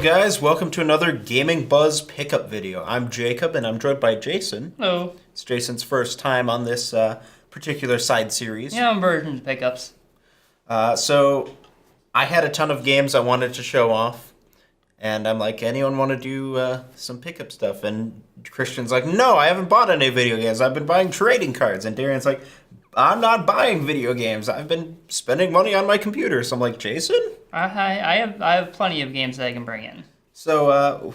guys? Welcome to another Gaming Buzz pickup video. I'm Jacob, and I'm joined by Jason. Hello. It's Jason's first time on this particular side series. Yeah, I'm version pickups. So, I had a ton of games I wanted to show off, and I'm like, anyone want to do some pickup stuff? And Christian's like, no, I haven't bought any video games. I've been buying trading cards. And Darian's like, I'm not buying video games. I've been spending money on my computer. So I'm like, Jason? I have plenty of games that I can bring in. So,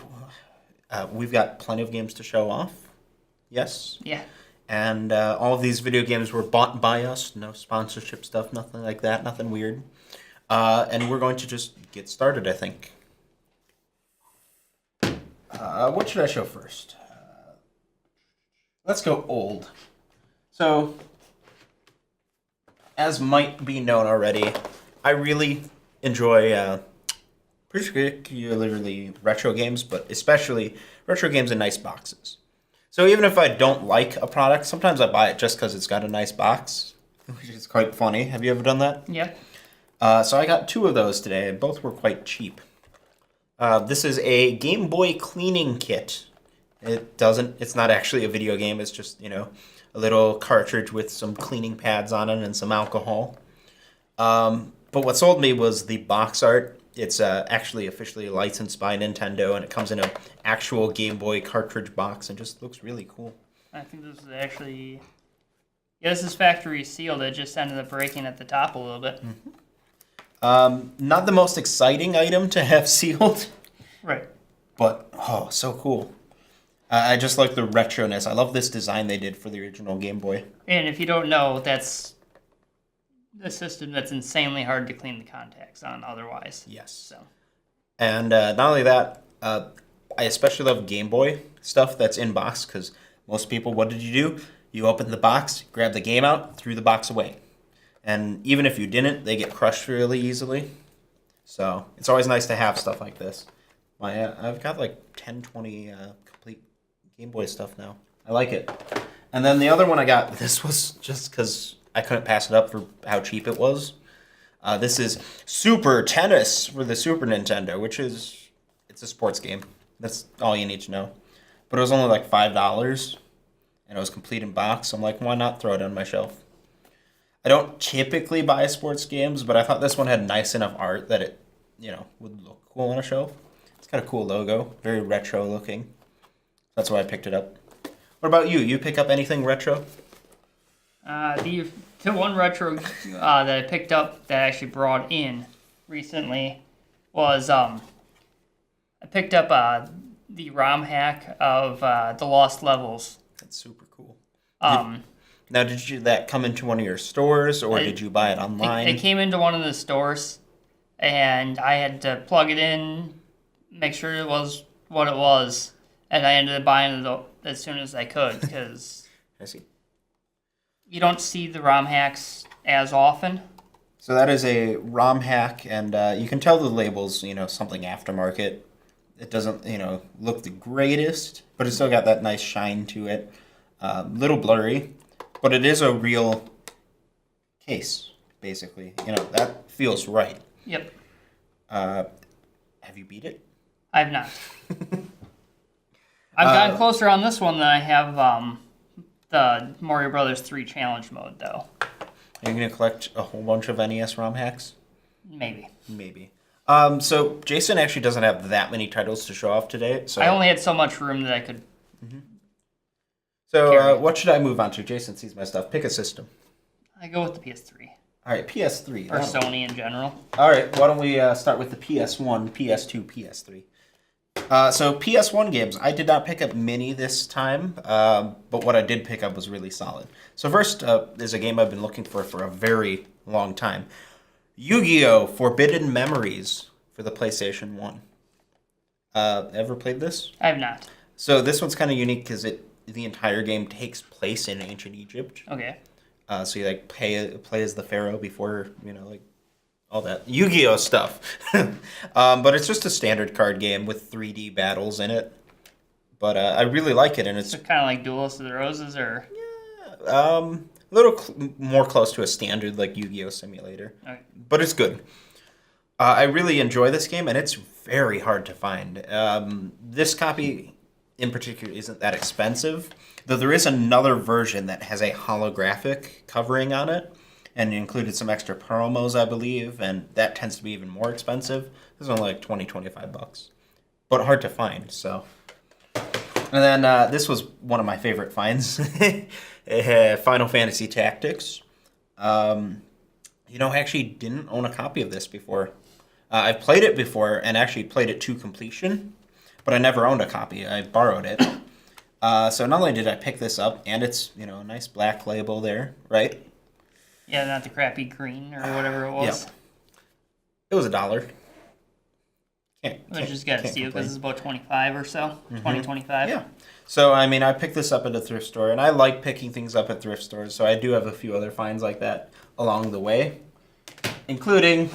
we've got plenty of games to show off. Yes? Yeah. And all of these video games were bought by us. No sponsorship stuff, nothing like that, nothing weird. And we're going to just get started, I think. What should I show first? Let's go old. So, as might be known already, I really enjoy particularly retro games, but especially retro games in nice boxes. So even if I don't like a product, sometimes I buy it just because it's got a nice box, which is quite funny. Have you ever done that? Yeah. So I got two of those today, and both were quite cheap. This is a Game Boy cleaning kit. It's not actually a video game. It's just, a little cartridge with some cleaning pads on it and some alcohol. But what sold me was the box art. It's actually officially licensed by Nintendo, and it comes in an actual Game Boy cartridge box and just looks really cool. I think this is actually... Yeah, this is factory sealed. It just ended up breaking at the top a little bit. Not the most exciting item to have sealed. Right. But, so cool. I just like the retroness. I love this design they did for the original Game Boy. And if you don't know, that's a system that's insanely hard to clean the contacts on otherwise. Yes. So. And not only that, I especially love Game Boy stuff that's in box, because most people, what did you do? You opened the box, grabbed the game out, threw the box away. And even if you didn't, they get crushed really easily. So it's always nice to have stuff like this. I've got like 10, 20 complete Game Boy stuff now. I like it. And then the other one I got, this was just because I couldn't pass it up for how cheap it was. This is Super Tennis for the Super Nintendo, it's a sports game. That's all you need to know. But it was only like $5, and it was complete in box. So I'm like, why not throw it on my shelf? I don't typically buy sports games, but I thought this one had nice enough art that it, would look cool on a shelf. It's got a cool logo, very retro looking. That's why I picked it up. What about you? You pick up anything retro? The one retro that I picked up that I actually brought in recently was I picked up the ROM hack of The Lost Levels. That's super cool. Now, did that come into one of your stores, or did you buy it online? It came into one of the stores, and I had to plug it in, make sure it was what it was, and I ended up buying it as soon as I could, because I see. You don't see the ROM hacks as often. So that is a ROM hack, and you can tell the label's, something aftermarket. It doesn't, look the greatest, but it's still got that nice shine to it. Little blurry, but it is a real case, basically. That feels right. Yep. Have you beat it? I have not. I've gotten closer on this one than I have the Mario Brothers 3 challenge mode, though. Are you going to collect a whole bunch of NES ROM hacks? Maybe. So Jason actually doesn't have that many titles to show off today. So I only had so much room that I could... So what should I move on to? Jason sees my stuff. Pick a system. I go with the PS3. All right, PS3. Or Sony in general. All right, why don't we start with the PS1, PS2, PS3. So PS1 games, I did not pick up many this time, but what I did pick up was really solid. So first is a game I've been looking for a very long time. Yu-Gi-Oh! Forbidden Memories for the PlayStation 1. Ever played this? I have not. So this one's kind of unique because the entire game takes place in ancient Egypt. Okay. So you play as the pharaoh before, all that Yu-Gi-Oh stuff. But it's just a standard card game with 3D battles in it. But I really like it, and it's kind of like Duelist of the Roses, or a little more close to a standard like Yu-Gi-Oh simulator. Okay. But it's good. I really enjoy this game, and it's very hard to find. This copy in particular isn't that expensive, though there is another version that has a holographic covering on it and included some extra promos, I believe, and that tends to be even more expensive. This is only like 25 bucks, but hard to find, so. And then this was one of my favorite finds, Final Fantasy Tactics. I actually didn't own a copy of this before. I've played it before and actually played it to completion, but I never owned a copy. I borrowed it. So not only did I pick this up, and it's, a nice black label there, right? Yeah, not the crappy green or whatever it was. Yep. It was $1. I just got to steal because it's about 25 or so. 20, 25. Yeah. So, I picked this up at a thrift store, and I like picking things up at thrift stores, so I do have a few other finds like that along the way, including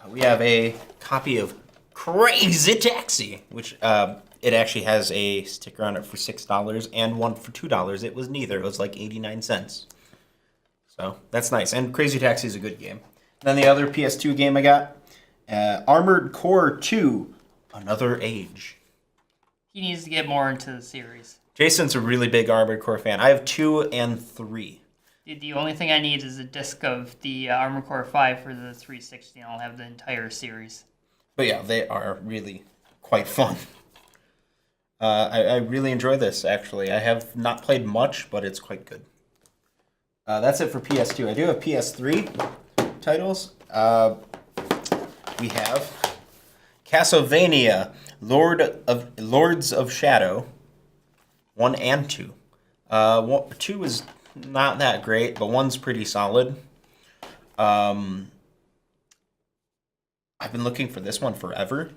we have a copy of Crazy Taxi, which it actually has a sticker on it for $6 and one for $2. It was neither. It was like 89 cents. So that's nice. And Crazy Taxi is a good game. Then the other PS2 game I got, Armored Core 2, Another Age. He needs to get more into the series. Jason's a really big Armored Core fan. I have 2 and 3. The only thing I need is a disc of the Armored Core 5 for the 360, and I'll have the entire series. But yeah, they are really quite fun. I really enjoy this, actually. I have not played much, but it's quite good. That's it for PS2. I do have PS3 titles. We have Castlevania, Lords of Shadow, 1 and 2. 2 is not that great, but 1's pretty solid. I've been looking for this one forever.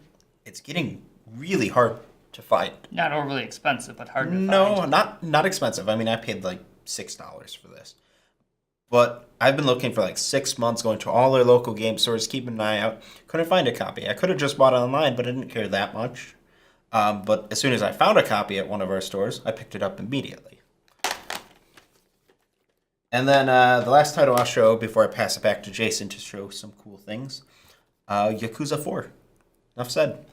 It's getting really hard to find. Not overly expensive, but hard to find. No, not expensive. I paid like $6 for this. But I've been looking for like 6 months, going to all their local game stores, keeping an eye out. Couldn't find a copy. I could have just bought it online, but I didn't care that much. But as soon as I found a copy at one of our stores, I picked it up immediately. And then the last title I'll show before I pass it back to Jason to show some cool things, Yakuza 4. Enough said.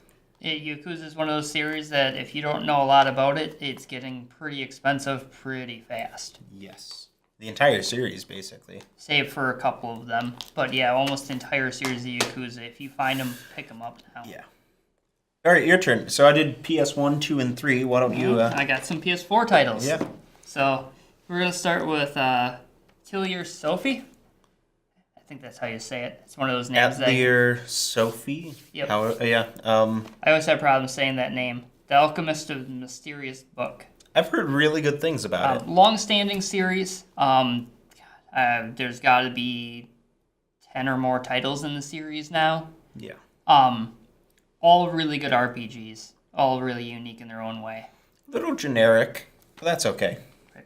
Yakuza is one of those series that if you don't know a lot about it, it's getting pretty expensive pretty fast. Yes. The entire series, basically. Save for a couple of them. But yeah, almost the entire series of Yakuza. If you find them, pick them up now. Yeah. All right, your turn. So I did PS1, 2, and 3. Why don't you... I got some PS4 titles. Yeah. So we're going to start with Atelier Sophie. I think that's how you say it. It's one of those names Atelier Sophie? Yep. Yeah. I always have problems saying that name. The Alchemist of the Mysterious Book. I've heard really good things about it. Long-standing series. There's got to be 10 or more titles in the series now. Yeah. All really good RPGs. All really unique in their own way. A little generic, but that's okay. Right.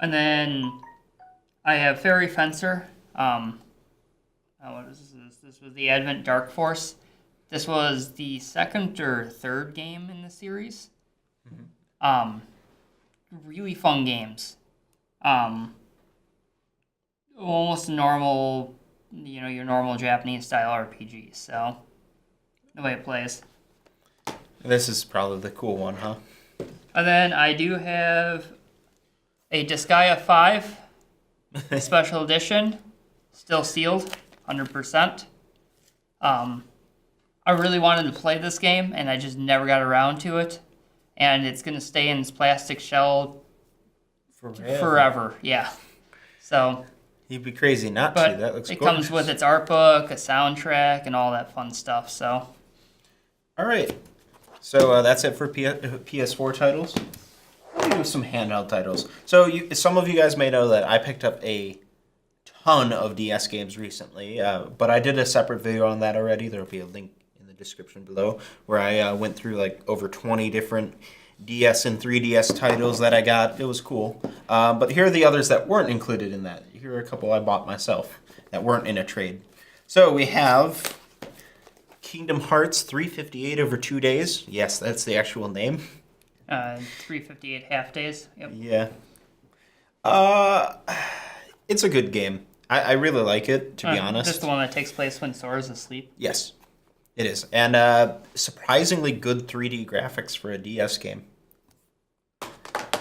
And then I have Fairy Fencer. What is this? This was the Advent Dark Force. This was the second or third game in the series. Mm-hmm. Really fun games. Almost normal, your normal Japanese style RPG. So the way it plays. This is probably the cool one, huh? And then I do have a Disgaea 5 special edition, still sealed, 100%. I really wanted to play this game, and I just never got around to it. And it's going to stay in its plastic shell forever. Yeah. So. You'd be crazy not to. That looks it gorgeous. comes with its art book, a soundtrack, and all that fun stuff. So. All right. So that's it for PS4 titles. Let me do some handheld titles. So some of you guys may know that I picked up a ton of DS games recently, but I did a separate video on that already. There will be a link in the description below where I went through like over 20 different DS and 3DS titles that I got. It was cool. But here are the others that weren't included in that. Here are a couple I bought myself that weren't in a trade. So we have Kingdom Hearts 358 over 2 days. Yes, that's the actual name. 358 half days. Yep. Yeah. It's a good game. I really like it, to be honest. Just the one that takes place when Sora's asleep. Yes. It is, and surprisingly good 3D graphics for a DS game.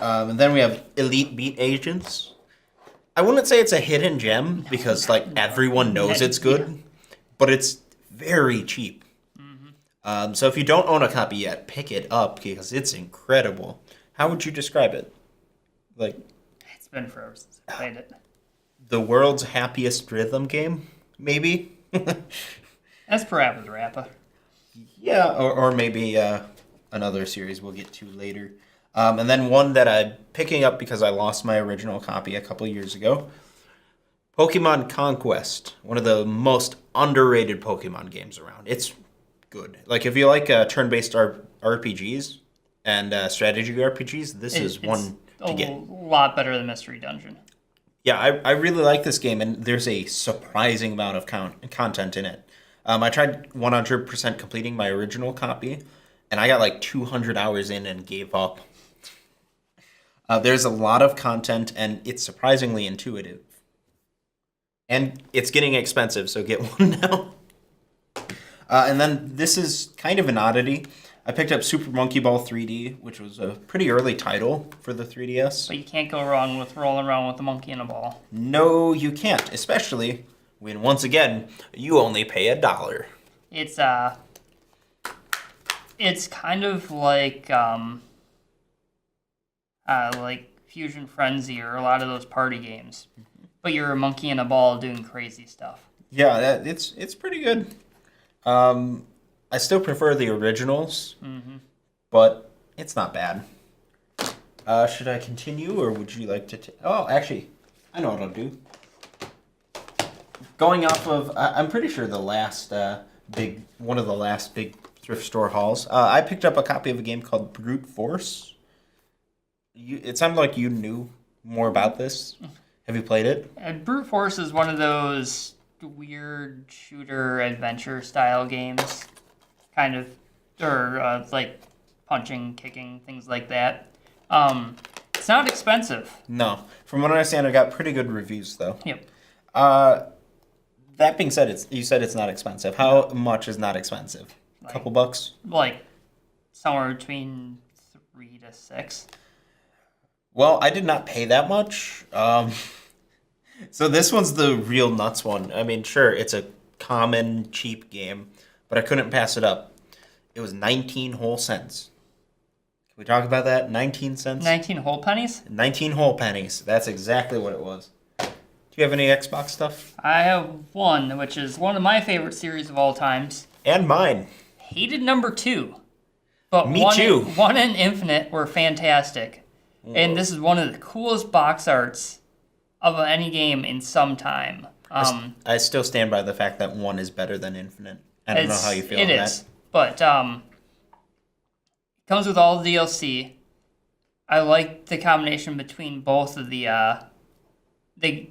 And then we have Elite Beat Agents. I wouldn't say it's a hidden gem because like everyone knows it's good, but it's very cheap. So if you don't own a copy yet, pick it up because it's incredible. How would you describe it? Like It's been forever since I played it. the world's happiest rhythm game, maybe? That's Parappa the Rapper. Yeah, or maybe another series we'll get to later. And then one that I'm picking up because I lost my original copy a couple years ago. Pokemon Conquest, one of the most underrated Pokemon games around. It's good. Like if you like turn-based RPGs and strategy RPGs, this is one to get. A lot better than Mystery Dungeon. Yeah, I really like this game, and there's a surprising amount of content in it. I tried 100% completing my original copy, and I got like 200 hours in and gave up. There's a lot of content, and it's surprisingly intuitive. And it's getting expensive, so get one now. And then this is kind of an oddity. I picked up Super Monkey Ball 3D, which was a pretty early title for the 3DS. But you can't go wrong with rolling around with a monkey and a ball. No, you can't, especially when, once again, you only pay $1. It's kind of like Fusion Frenzy or a lot of those party games. But you're a monkey and a ball doing crazy stuff. Yeah, it's pretty good. I still prefer the originals, but it's not bad. Should I continue, or would you like to? Oh, actually, I know what I'll do. Going off of, I'm pretty sure the last one of the last big thrift store hauls. I picked up a copy of a game called Brute Force. It sounded like you knew more about this. Have you played it? Brute Force is one of those weird shooter adventure style games, kind of, or like punching, kicking, things like that. It's not expensive. No. From what I understand, it got pretty good reviews though. Yep. That being said, you said it's not expensive. How much is not expensive? A couple bucks? Like somewhere between 3 to 6. Well, I did not pay that much. So this one's the real nuts one. I mean, sure, it's a common, cheap game, but I couldn't pass it up. It was 19 whole cents. Can we talk about that? 19 cents? 19 whole pennies? 19 whole pennies. That's exactly what it was. Do you have any Xbox stuff? I have one, which is one of my favorite series of all times. And mine. Hated number 2. But Me too. One and Infinite were fantastic. And this is one of the coolest box arts of any game in some time. I still stand by the fact that 1 is better than Infinite. I don't know how you feel on that. But it comes with all the DLC. I like the combination between both of the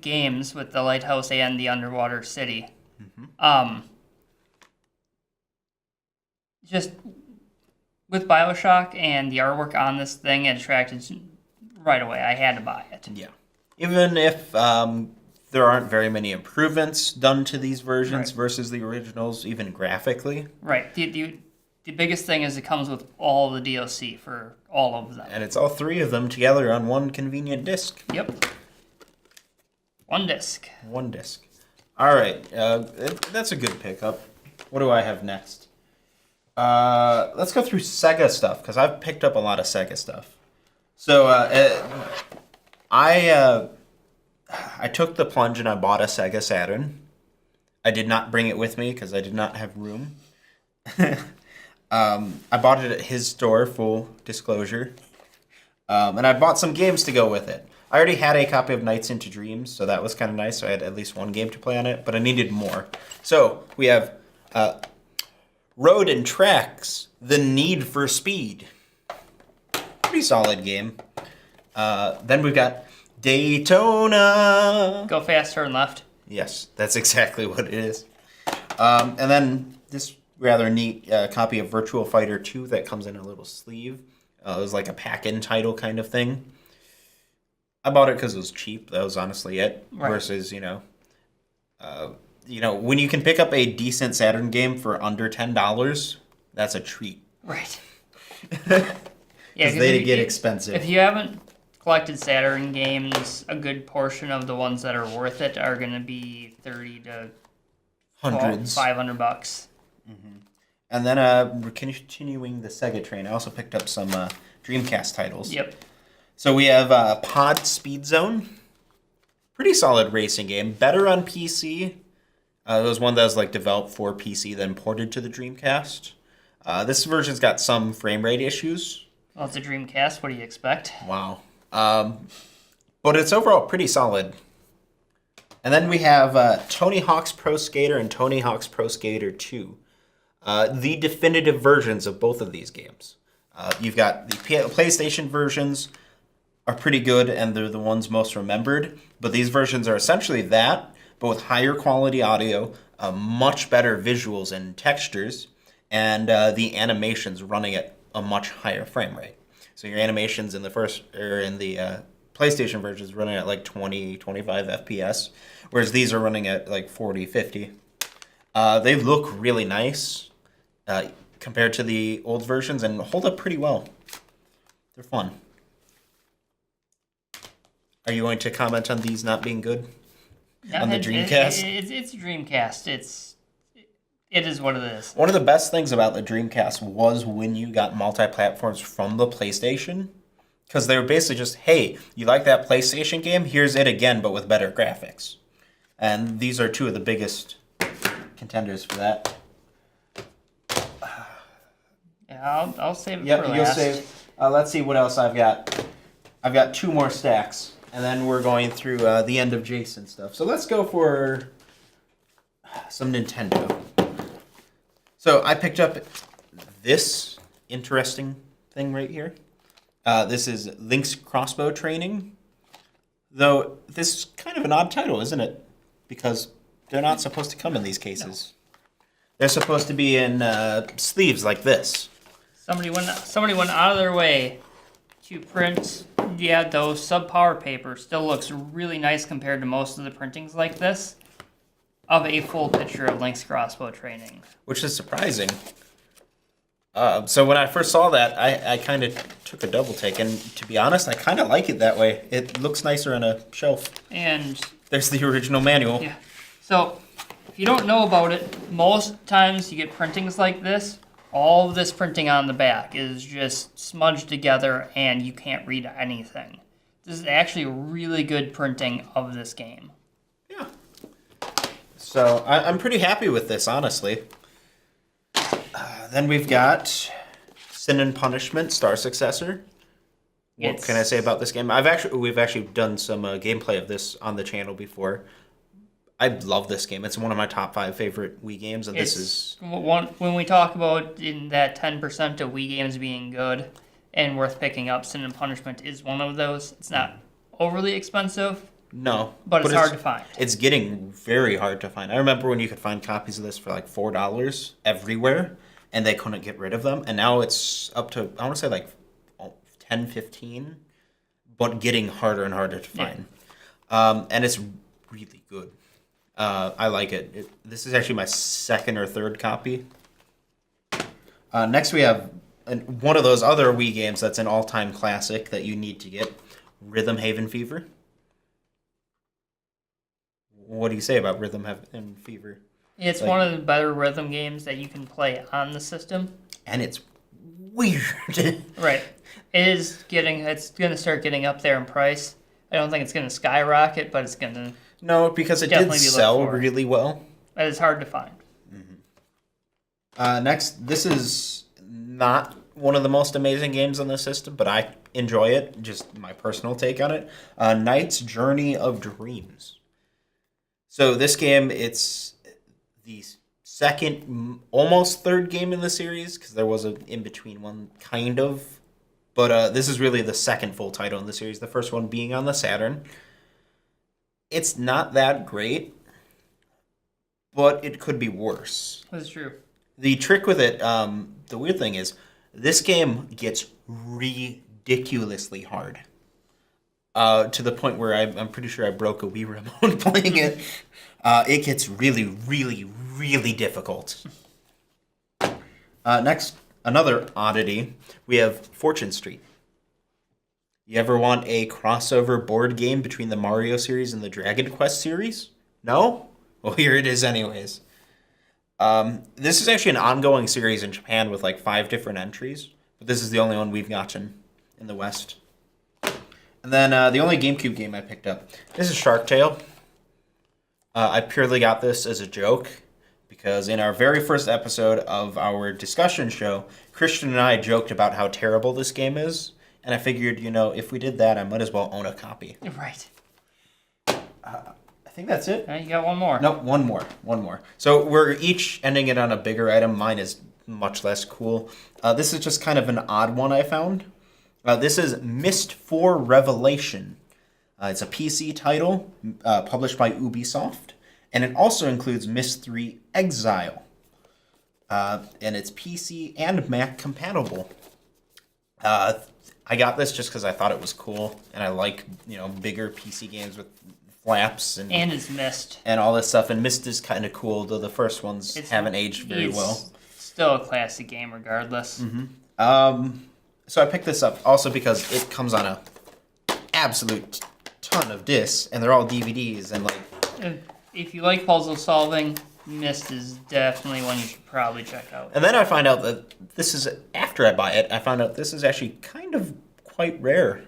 games with the lighthouse and the underwater city. Just with BioShock and the artwork on this thing, it attracted right away. I had to buy it. Yeah. Even if there aren't very many improvements done to these versions versus the originals, even graphically. Right. The biggest thing is it comes with all the DLC for all of them. And it's all 3 of them together on one convenient disc. Yep. One disc. One disc. All right. That's a good pickup. What do I have next? Let's go through Sega stuff, because I've picked up a lot of Sega stuff. So I took the plunge and I bought a Sega Saturn. I did not bring it with me because I did not have room. I bought it at his store, full disclosure. And I bought some games to go with it. I already had a copy of Nights into Dreams, so that was kind of nice. So I had at least one game to play on it, but I needed more. So we have Road and Tracks, The Need for Speed. Pretty solid game. Then we've got Daytona. Go fast, turn left. Yes, that's exactly what it is. And then this rather neat copy of Virtual Fighter 2 that comes in a little sleeve. It was like a pack-in title kind of thing. I bought it because it was cheap. That was honestly it. Right. Versus, when you can pick up a decent Saturn game for under $10, that's a treat. Right. Because they get expensive. If you haven't collected Saturn games, a good portion of the ones that are worth it are going to be 30 to Hundreds. $500. And then we're continuing the Sega train. I also picked up some Dreamcast titles. Yep. So we have Pod Speed Zone. Pretty solid racing game. Better on PC. It was one that was developed for PC, then ported to the Dreamcast. This version's got some frame rate issues. Well, it's a Dreamcast. What do you expect? Wow. But it's overall pretty solid. And then we have Tony Hawk's Pro Skater and Tony Hawk's Pro Skater 2. The definitive versions of both of these games. You've got the PlayStation versions are pretty good, and they're the ones most remembered. But these versions are essentially that, but with higher quality audio, much better visuals and textures, and the animations running at a much higher frame rate. So your animations in the PlayStation version is running at 20, 25 FPS, whereas these are running at 40, 50. They look really nice compared to the old versions and hold up pretty well. They're fun. Are you going to comment on these not being good? On the Dreamcast? It's a Dreamcast. It is what it is. One of the best things about the Dreamcast was when you got multi-platforms from the PlayStation. Because they were basically just, hey, you like that PlayStation game? Here's it again, but with better graphics. And these are two of the biggest contenders for that. Yeah, I'll save it for Yep, last. you'll save. Let's see what else I've got. I've got two more stacks. And then we're going through the end of Jason stuff. So let's go for some Nintendo. So I picked up this interesting thing right here. This is Link's Crossbow Training. Though this is kind of an odd title, isn't it? Because they're not supposed to come in these cases. No. They're supposed to be in sleeves like this. Somebody went out of their way to print. Yeah, those subpar paper still looks really nice compared to most of the printings like this of a full picture of Link's Crossbow Training. Which is surprising. So when I first saw that, I kind of took a double take, and to be honest, I kind of like it that way. It looks nicer on a shelf. And there's the original manual. Yeah. So if you don't know about it, most times you get printings like this. All of this printing on the back is just smudged together and you can't read anything. This is actually really good printing of this game. Yeah. So I'm pretty happy with this, honestly. Then we've got Sin and Punishment, Star Successor. What can I say about this game? We've actually done some gameplay of this on the channel before. I love this game. It's one of my top 5 favorite Wii games, and this is one when we talk about in that 10% of Wii games being good and worth picking up. Sin and Punishment is one of those. It's not overly expensive. No, but it's hard to find. It's getting very hard to find. I remember when you could find copies of this for $4 everywhere, and they couldn't get rid of them. And now it's up to, I want to say 10, 15, but getting harder and harder to find. Yeah. And it's really good. I like it. This is actually my second or third copy. Next we have one of those other Wii games that's an all-time classic that you need to get, Rhythm Haven Fever. What do you say about Rhythm Haven Fever? It's one of the better rhythm games that you can play on the system. And it's weird. Right. It's going to start getting up there in price. I don't think it's going to skyrocket, but it's going to... No, because it did sell really well. But it's hard to find. Mm-hmm. Next, this is not one of the most amazing games on the system, but I enjoy it. Just my personal take on it. Knight's Journey of Dreams. So this game, it's the second, almost third game in the series, because there was an in-between one, kind of. But this is really the second full title in the series, the first one being on the Saturn. It's not that great, but it could be worse. That's true. The trick with it, the weird thing is, this game gets ridiculously hard. To the point where I'm pretty sure I broke a Wii remote playing it. It gets really, really, really difficult. Next, another oddity, we have Fortune Street. You ever want a crossover board game between the Mario series and the Dragon Quest series? No? Well, here it is anyways. This is actually an ongoing series in Japan with like 5 different entries, but this is the only one we've gotten in the West. And then the only GameCube game I picked up, this is Shark Tale. I purely got this as a joke because in our very first episode of our discussion show, Christian and I joked about how terrible this game is. And I figured, if we did that, I might as well own a copy. Right. I think that's it. You got one more. Nope, one more. So we're each ending it on a bigger item. Mine is much less cool. This is just kind of an odd one I found. This is Myst 4 Revelation. It's a PC title published by Ubisoft. And it also includes Myst 3 Exile. And it's PC and Mac compatible. I got this just because I thought it was cool, and I like bigger PC games with flaps and it's Myst and all this stuff. And Myst is kind of cool, though the first ones haven't aged very well. Still a classic game, regardless. Mm-hmm. So I picked this up also because it comes on a absolute ton of discs, and they're all DVDs, and like. If you like puzzle solving, Myst is definitely one you should probably check out. And then I find out that this is, after I buy it, I found out this is actually kind of quite rare.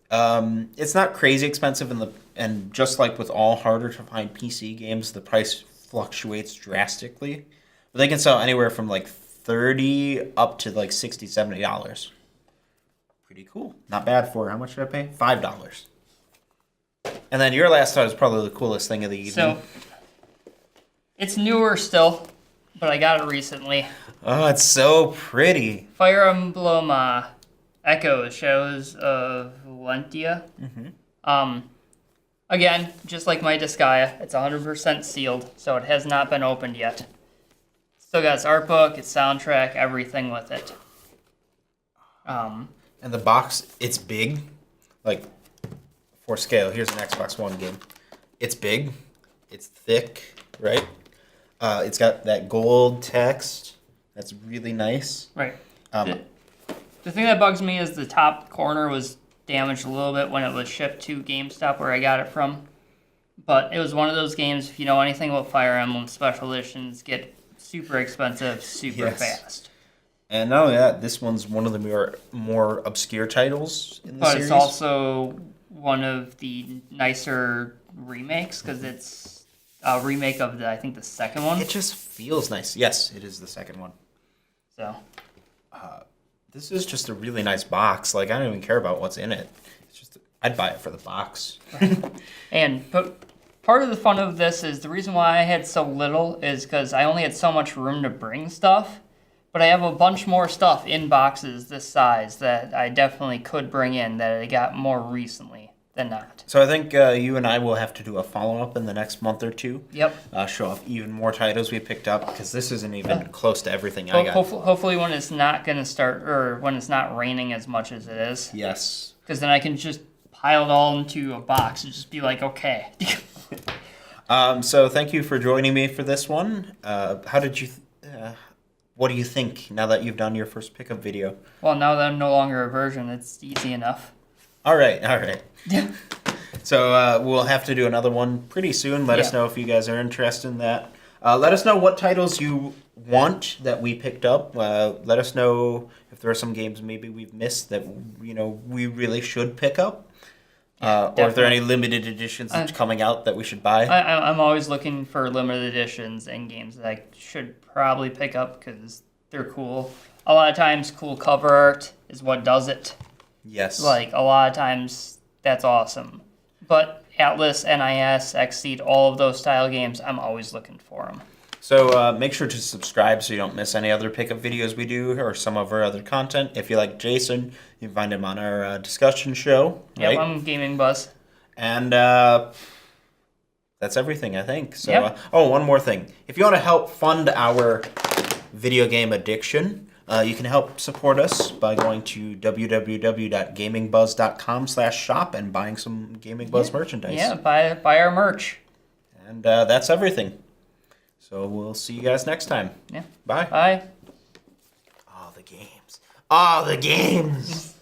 It's not crazy expensive, and just like with all harder to find PC games, the price fluctuates drastically. But they can sell anywhere from like $30 up to like $60, $70. Pretty cool. Not bad for, how much did I pay? $5. And then your last thought is probably the coolest thing of the evening. So, it's newer still, but I got it recently. Oh, it's so pretty. Fire Emblem Echoes, Shadows of Valentia. Mm-hmm. Again, just like my Disgaea, it's 100% sealed, so it has not been opened yet. Still got its art book, its soundtrack, everything with it. And the box, it's big. Like, for scale, here's an Xbox One game. It's big. It's thick, right? It's got that gold text. That's really nice. Right. The thing that bugs me is the top corner was damaged a little bit when it was shipped to GameStop where I got it from. But it was one of those games, if you know anything about Fire Emblem, special editions get super expensive super fast. And not only that, this one's one of the more obscure titles in the series. But it's also one of the nicer remakes because it's a remake of I think the second one. It just feels nice. Yes, it is the second one. So, this is just a really nice box. Like, I don't even care about what's in it. It's just I'd buy it for the box. but part of the fun of this is the reason why I had so little is because I only had so much room to bring stuff. But I have a bunch more stuff in boxes this size that I definitely could bring in that I got more recently than not. So I think you and I will have to do a follow-up in the next month or two. Yep. Show off even more titles we picked up because this isn't even close to everything I got. Hopefully when it's not going to start, or when it's not raining as much as it is. Yes. Because then I can just pile it all into a box and just be like, okay. So thank you for joining me for this one. How did you... what do you think now that you've done your first pickup video? Well, now that I'm no longer a virgin, it's easy enough. All right. Yeah. So we'll have to do another one pretty soon. Let us know if you guys are interested in that. Let us know what titles you want that we picked up. Let us know if there are some games maybe we've missed that we really should pick up. Or if there are any limited editions coming out that we should buy. I'm always looking for limited editions and games that I should probably pick up because they're cool. A lot of times, cool cover art is what does it. Yes. Like, a lot of times, that's awesome. But Atlas, NIS, Xseed, all of those style games, I'm always looking for them. So make sure to subscribe so you don't miss any other pickup videos we do or some of our other content. If you like Jason, you can find him on our discussion show. Right? Yep, I'm Gaming Buzz. And that's everything, I think. So, one more thing. If you want to help fund our video game addiction, You can help support us by going to www.gamingbuzz.com/shop and buying some Gaming Buzz merchandise. Yeah, buy our merch. And that's everything. So we'll see you guys next time. Yeah. Bye. Bye. All the games. All the games.